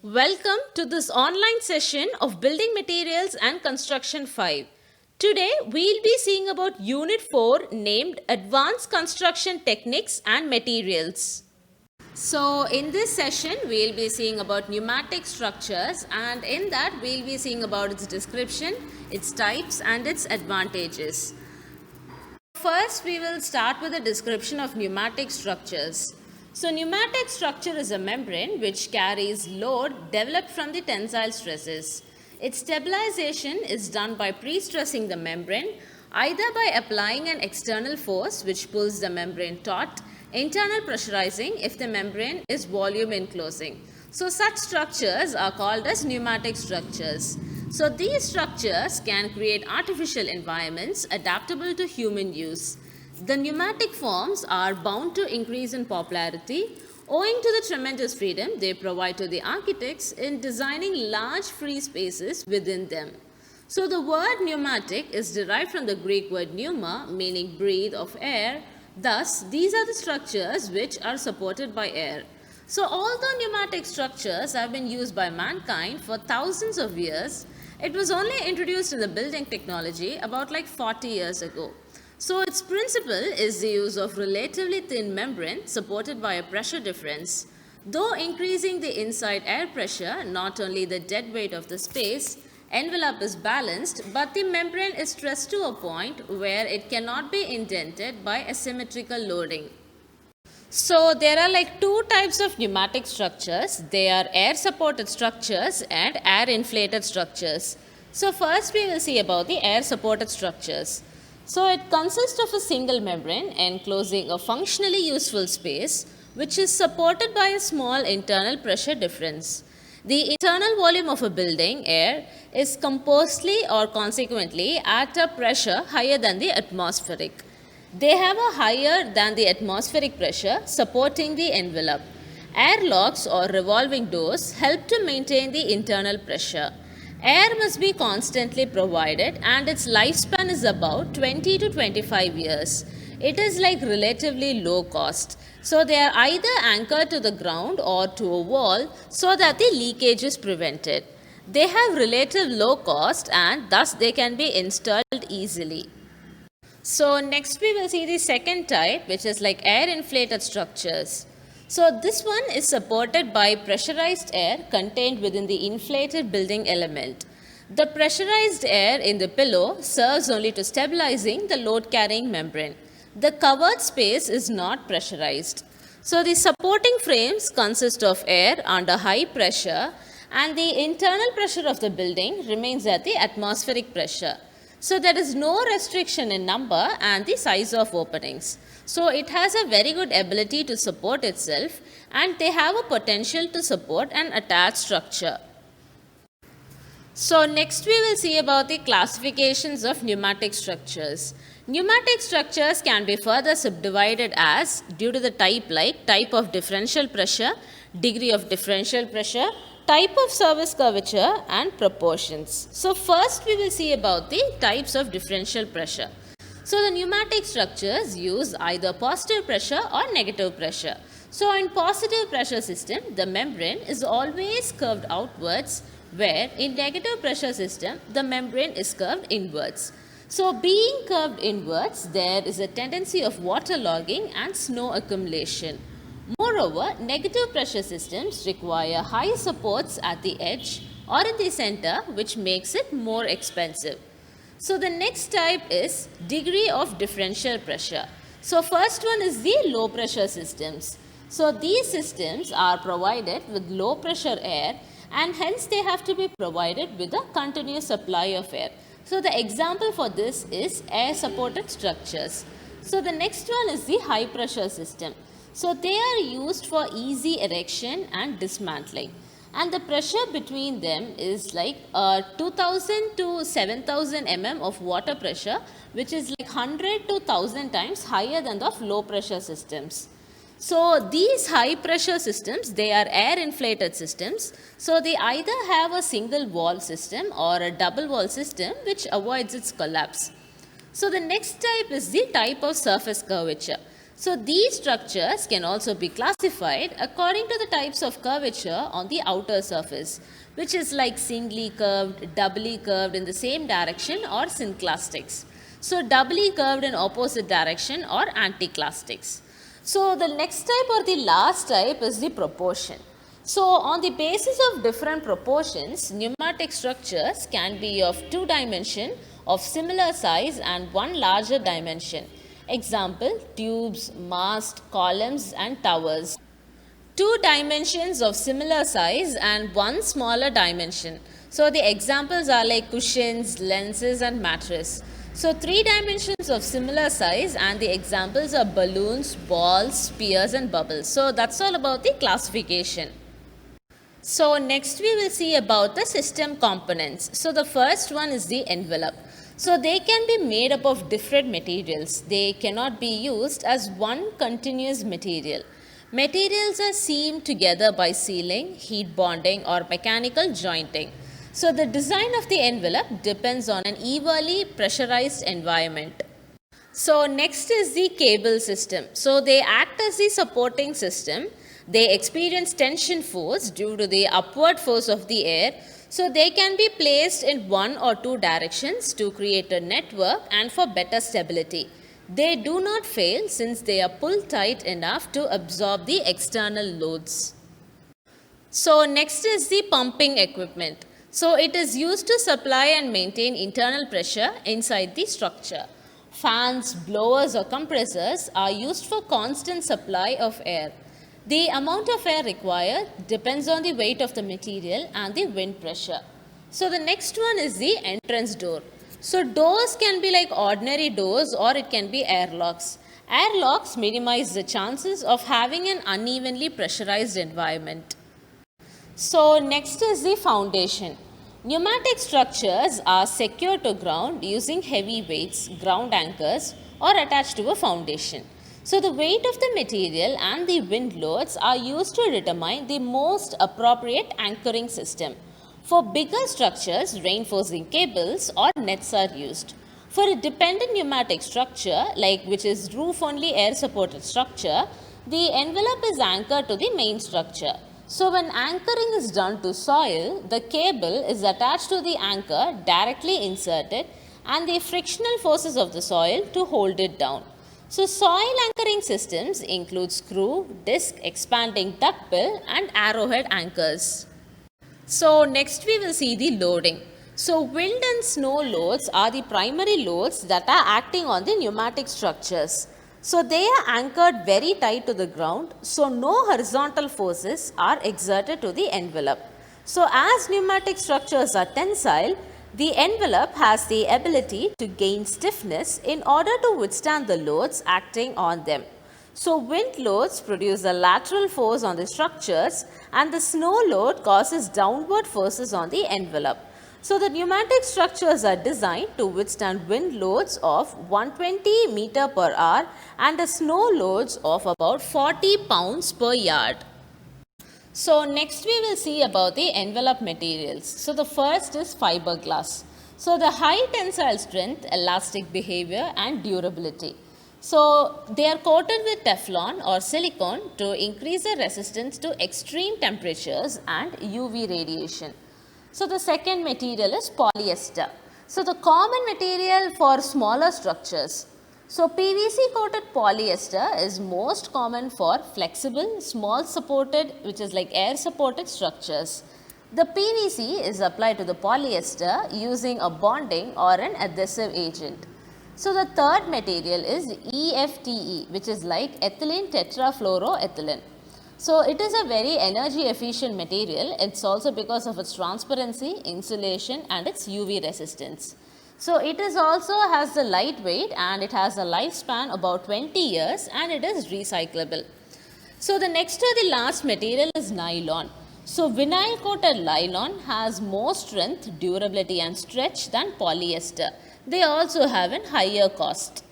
Welcome to this online session of Building Materials and Construction 5. Today we'll be seeing about Unit 4 named Advanced Construction Techniques and Materials. So in this session we'll be seeing about pneumatic structures, and in that we'll be seeing about its description, its types and its advantages. First we will start with a description of pneumatic structures. So pneumatic structure is a membrane which carries load developed from the tensile stresses. Its stabilization is done by pre-stressing the membrane, either by applying an external force which pulls the membrane taut, internal pressurizing if the membrane is volume enclosing. So such structures are called as pneumatic structures. So these structures can create artificial environments adaptable to human use. The pneumatic forms are bound to increase in popularity owing to the tremendous freedom they provide to the architects in designing large free spaces within them. So the word pneumatic is derived from the Greek word pneuma, meaning breathe of air. Thus, these are the structures which are supported by air. So although pneumatic structures have been used by mankind for thousands of years, it was only introduced in the building technology about 40 years ago. So its principle is the use of relatively thin membrane supported by a pressure difference. Though increasing the inside air pressure, not only the dead weight of the space, envelope is balanced, but the membrane is stressed to a point where it cannot be indented by asymmetrical loading. So there are two types of pneumatic structures. They are air supported structures and air inflated structures. So first we will see about the air supported structures. So it consists of a single membrane enclosing a functionally useful space which is supported by a small internal pressure difference. The internal volume of a building air is compositely or consequently at a pressure higher than the atmospheric. They have a higher than the atmospheric pressure supporting the envelope. Air locks or revolving doors help to maintain the internal pressure. Air must be constantly provided and its lifespan is about 20 to 25 years. It is relatively low cost. So they are either anchored to the ground or to a wall so that the leakage is prevented. They have relative low cost and thus they can be installed easily. So next we will see the second type, which is air inflated structures. So this one is supported by pressurized air contained within the inflated building element. The pressurized air in the pillow serves only to stabilizing the load carrying membrane. The covered space is not pressurized. So the supporting frames consist of air under high pressure and the internal pressure of the building remains at the atmospheric pressure. So there is no restriction in number and the size of openings. So it has a very good ability to support itself and they have a potential to support an attached structure. So next we will see about the classifications of pneumatic structures. Pneumatic structures can be further subdivided as due to the type of differential pressure, degree of differential pressure, type of surface curvature and proportions. So first we will see about the types of differential pressure. So the pneumatic structures use either positive pressure or negative pressure. So in positive pressure system, the membrane is always curved outwards, where in negative pressure system, the membrane is curved inwards. So being curved inwards, there is a tendency of waterlogging and snow accumulation. Moreover, negative pressure systems require high supports at the edge or in the center, which makes it more expensive. So the next type is degree of differential pressure. So first one is the low pressure systems. So these systems are provided with low pressure air and hence they have to be provided with a continuous supply of air. So the example for this is air supported structures. So the next one is the high pressure system. So they are used for easy erection and dismantling. And the pressure between them is 2000 to 7000 mm of water pressure, which is 100 to 1000 times higher than the low pressure systems. So these high pressure systems, they are air inflated systems. So they either have a single wall system or a double wall system which avoids its collapse. So the next type is the type of surface curvature. So these structures can also be classified according to the types of curvature on the outer surface, which is like singly curved, doubly curved in the same direction, or synclastics. So doubly curved in opposite direction or anticlastics. So the next type or the last type is the proportion. So on the basis of different proportions, pneumatic structures can be of two dimension, of similar size and one larger dimension. Example, tubes, masts, columns and towers. Two dimensions of similar size and one smaller dimension. So the examples are like cushions, lenses and mattress. So three dimensions of similar size and the examples are balloons, balls, spheres and bubbles. So that's all about the classification. So next we will see about the system components. So the first one is the envelope. So they can be made up of different materials. They cannot be used as one continuous material. Materials are seamed together by sealing, heat bonding or mechanical jointing. So the design of the envelope depends on an evenly pressurized environment. So next is the cable system. So they act as the supporting system. They experience tension force due to the upward force of the air. So they can be placed in one or two directions to create a network and for better stability. They do not fail since they are pulled tight enough to absorb the external loads. So next is the pumping equipment. So it is used to supply and maintain internal pressure inside the structure. Fans, blowers or compressors are used for constant supply of air. The amount of air required depends on the weight of the material and the wind pressure. So the next one is the entrance door. So doors can be like ordinary doors or it can be airlocks. Airlocks minimize the chances of having an unevenly pressurized environment. So next is the foundation. Pneumatic structures are secured to ground using heavy weights, ground anchors or attached to a foundation. So the weight of the material and the wind loads are used to determine the most appropriate anchoring system. For bigger structures, reinforcing cables or nets are used. For a dependent pneumatic structure, like which is roof-only air-supported structure, the envelope is anchored to the main structure. So when anchoring is done to soil, the cable is attached to the anchor directly inserted and the frictional forces of the soil to hold it down. So soil anchoring systems include screw, disc, expanding duckbill and arrowhead anchors. So next we will see the loading. So wind and snow loads are the primary loads that are acting on the pneumatic structures. So they are anchored very tight to the ground, so no horizontal forces are exerted to the envelope. So as pneumatic structures are tensile, the envelope has the ability to gain stiffness in order to withstand the loads acting on them. So wind loads produce a lateral force on the structures and the snow load causes downward forces on the envelope. So the pneumatic structures are designed to withstand wind loads of 120 meter per hour and the snow loads of about 40 pounds per yard. So next we will see about the envelope materials. So the first is fiberglass. So the high tensile strength, elastic behavior and durability. So they are coated with Teflon or silicone to increase the resistance to extreme temperatures and UV radiation. So the second material is polyester. So the common material for smaller structures. So PVC coated polyester is most common for flexible, small supported, which is like air supported structures. The PVC is applied to the polyester using a bonding or an adhesive agent. So the third material is EFTE, which is like ethylene tetrafluoroethylene. So it is a very energy efficient material. It's also because of its transparency, insulation and its UV resistance. So it is also has the lightweight and it has a lifespan about 20 years and it is recyclable. So the next or the last material is nylon. So vinyl coated nylon has more strength, durability and stretch than polyester. They also have a higher cost.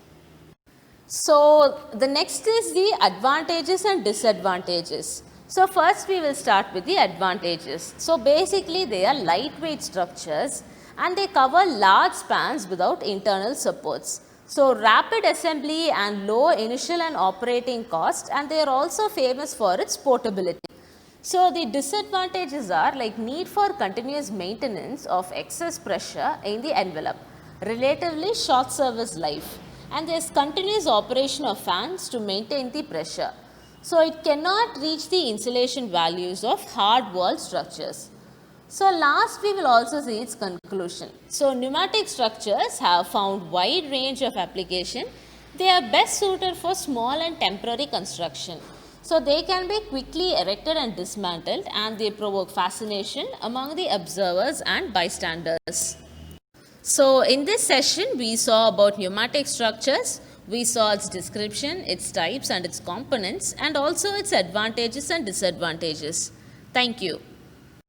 So the next is the advantages and disadvantages. So first we will start with the advantages. So basically they are lightweight structures and they cover large spans without internal supports. So rapid assembly and low initial and operating cost, and they are also famous for its portability. So the disadvantages are like need for continuous maintenance of excess pressure in the envelope, relatively short service life, and there is continuous operation of fans to maintain the pressure. So it cannot reach the insulation values of hard wall structures. So last we will also see its conclusion. So pneumatic structures have found wide range of application. They are best suited for small and temporary construction. So they can be quickly erected and dismantled, and they provoke fascination among the observers and bystanders. So in this session we saw about pneumatic structures. We saw its description, its types and its components, and also its advantages and disadvantages. Thank you.